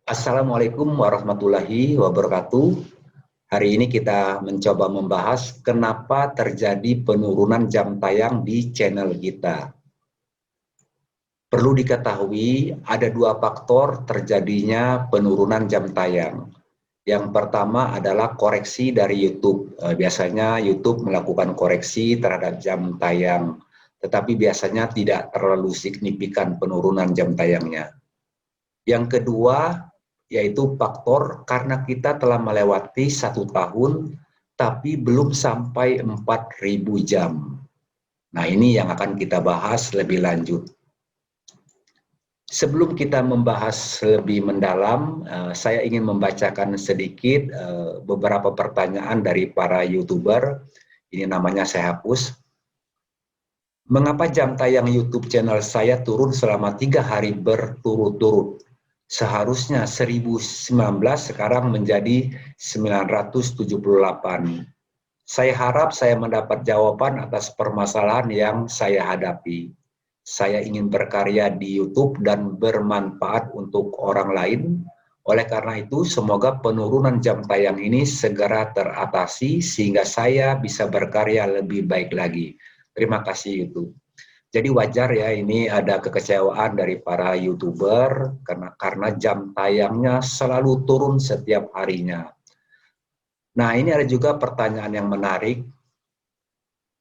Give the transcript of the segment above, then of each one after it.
Assalamualaikum warahmatullahi wabarakatuh. Hari ini kita mencoba membahas kenapa terjadi penurunan jam tayang di channel kita. Perlu diketahui ada dua faktor terjadinya penurunan jam tayang. Yang pertama adalah koreksi dari YouTube. Biasanya YouTube melakukan koreksi terhadap jam tayang, tetapi biasanya tidak terlalu signifikan penurunan jam tayangnya. Yang kedua, yaitu faktor karena kita telah melewati 1 tahun, tapi belum sampai 4.000 jam. Nah, ini yang akan kita bahas lebih lanjut. Sebelum kita membahas lebih mendalam, saya ingin membacakan sedikit beberapa pertanyaan dari para YouTuber. Ini namanya saya hapus. Mengapa jam tayang YouTube channel saya turun selama 3 hari berturut-turut? Seharusnya 1019 sekarang menjadi 978. Saya harap saya mendapat jawaban atas permasalahan yang saya hadapi. Saya ingin berkarya di YouTube dan bermanfaat untuk orang lain. Oleh karena itu, semoga penurunan jam tayang ini segera teratasi sehingga saya bisa berkarya lebih baik lagi. Terima kasih YouTube. Jadi wajar ya, ini ada kekecewaan dari para YouTuber karena jam tayangnya selalu turun setiap harinya. Nah, ini ada juga pertanyaan yang menarik.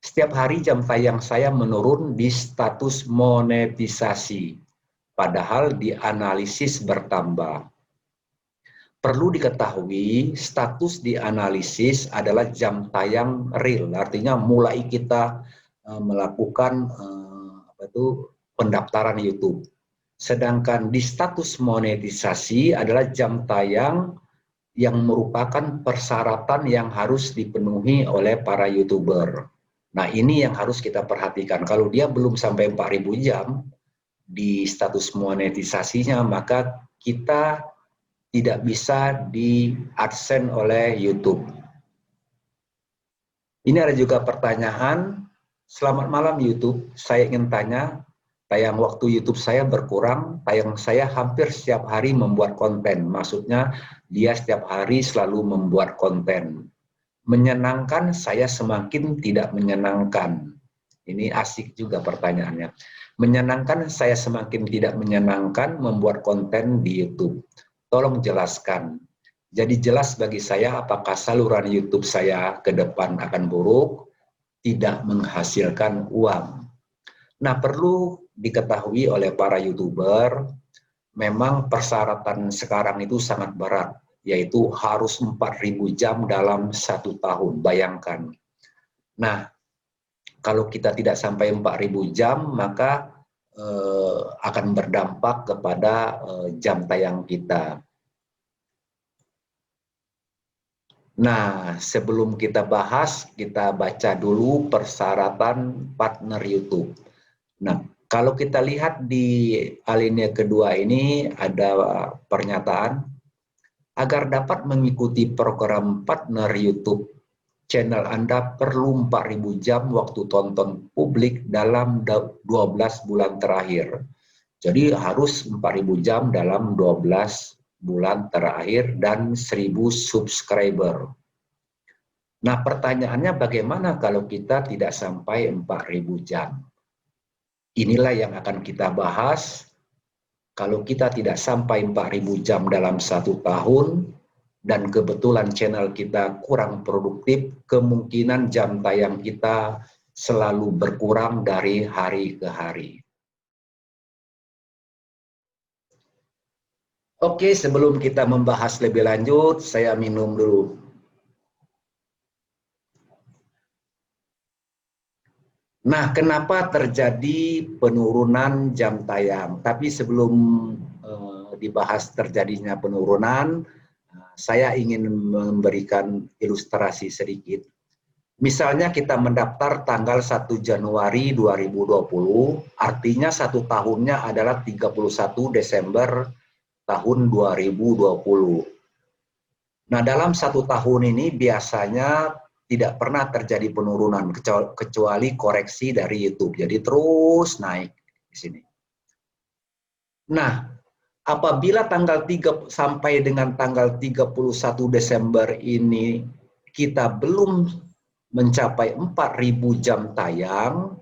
Setiap hari jam tayang saya menurun di status monetisasi, padahal di analisis bertambah. Perlu diketahui, status di analisis adalah jam tayang real, artinya mulai kita melakukan pendaftaran YouTube. Sedangkan di status monetisasi adalah jam tayang yang merupakan persyaratan yang harus dipenuhi oleh para YouTuber. Nah, ini yang harus kita perhatikan. Kalau dia belum sampai 4.000 jam di status monetisasinya, maka kita tidak bisa di-AdSense oleh YouTube. Ini ada juga pertanyaan, selamat malam YouTube, saya ingin tanya, tayang waktu YouTube saya berkurang, tayang saya hampir setiap hari membuat konten, maksudnya dia setiap hari selalu membuat konten. Menyenangkan, saya semakin tidak menyenangkan. Ini asik juga pertanyaannya. Menyenangkan, saya semakin tidak menyenangkan membuat konten di YouTube. Tolong jelaskan. Jadi jelas bagi saya apakah saluran YouTube saya ke depan akan buruk, tidak menghasilkan uang. Nah, perlu diketahui oleh para YouTuber, memang persyaratan sekarang itu sangat berat, yaitu harus 4.000 jam dalam 1 tahun, bayangkan. Nah, kalau kita tidak sampai 4.000 jam, maka akan berdampak kepada jam tayang kita. Nah, sebelum kita bahas, kita baca dulu persyaratan partner YouTube. Nah, kalau kita lihat di alinea kedua ini ada pernyataan, agar dapat mengikuti program partner YouTube, channel Anda perlu 4.000 jam waktu tonton publik dalam 12 bulan terakhir. Jadi harus 4.000 jam dalam 12 bulan terakhir dan 1.000 subscriber. Nah, pertanyaannya bagaimana kalau kita tidak sampai 4.000 jam? Inilah yang akan kita bahas. Kalau kita tidak sampai 4.000 jam dalam 1 tahun, dan kebetulan channel kita kurang produktif, kemungkinan jam tayang kita selalu berkurang dari hari ke hari. Oke, sebelum kita membahas lebih lanjut, saya minum dulu. Nah, kenapa terjadi penurunan jam tayang? Tapi sebelum dibahas terjadinya penurunan, saya ingin memberikan ilustrasi sedikit. Misalnya kita mendaftar tanggal 1 Januari 2020, artinya 1 tahunnya adalah 31 Desember tahun 2020. Nah, dalam 1 tahun ini biasanya tidak pernah terjadi penurunan kecuali koreksi dari YouTube. Jadi terus naik di sini. Nah, apabila tanggal 3 sampai dengan tanggal 31 Desember ini kita belum mencapai 4.000 jam tayang,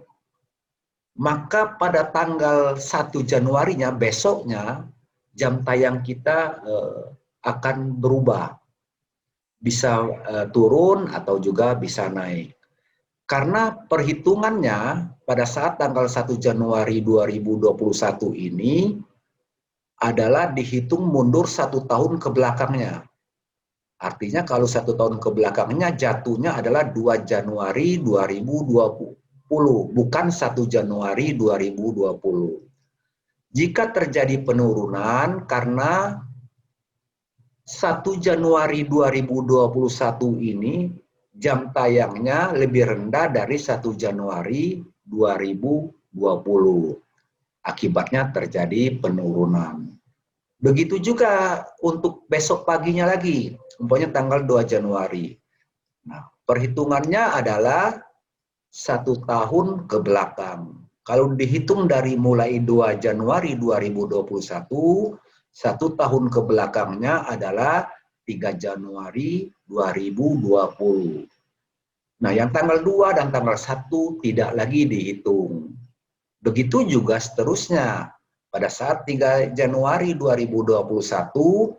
maka pada tanggal 1 Januarinya, besoknya, jam tayang kita akan berubah. Bisa turun atau juga bisa naik. Karena perhitungannya pada saat tanggal 1 Januari 2021 ini adalah dihitung mundur 1 tahun ke belakangnya. Artinya kalau 1 tahun ke belakangnya jatuhnya adalah 2 Januari 2020, bukan 1 Januari 2020. Jika terjadi penurunan karena 1 Januari 2021 ini jam tayangnya lebih rendah dari 1 Januari 2020. Akibatnya terjadi penurunan. Begitu juga untuk besok paginya lagi, umpamanya tanggal 2 Januari. Nah, perhitungannya adalah 1 tahun ke belakang. Kalau dihitung dari mulai 2 Januari 2021, 1 tahun ke belakangnya adalah 3 Januari 2020. Nah, yang tanggal 2 dan tanggal 1 tidak lagi dihitung. Begitu juga seterusnya. Pada saat 3 Januari 2021,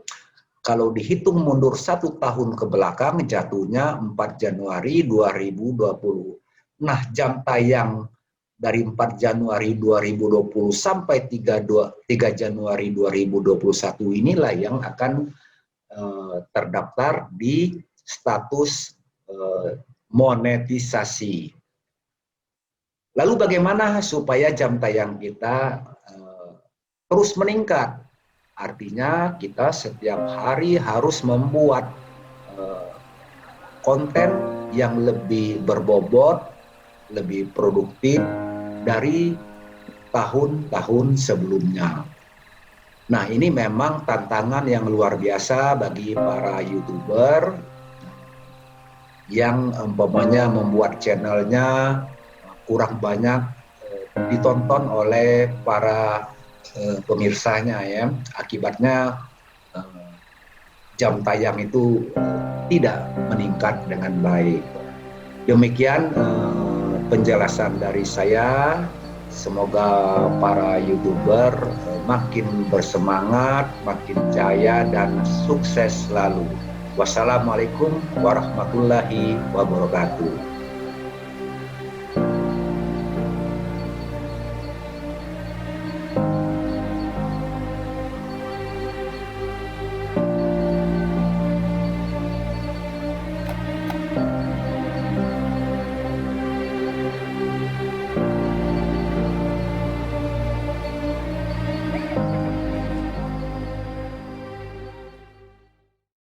kalau dihitung mundur 1 tahun ke belakang, jatuhnya 4 Januari 2020. Nah, jam tayang dari 4 Januari 2020 sampai 3 Januari 2021 inilah yang akan terdaftar di status monetisasi. Lalu bagaimana supaya jam tayang kita terus meningkat? Artinya kita setiap hari harus membuat konten yang lebih berbobot, lebih produktif dari tahun-tahun sebelumnya. Nah, ini memang tantangan yang luar biasa bagi para YouTuber yang umpamanya membuat channelnya kurang banyak ditonton oleh para pemirsanya ya. Akibatnya jam tayang itu tidak meningkat dengan baik. Demikian penjelasan dari saya. Semoga para YouTuber makin bersemangat, makin jaya dan sukses selalu. Wassalamualaikum warahmatullahi wabarakatuh.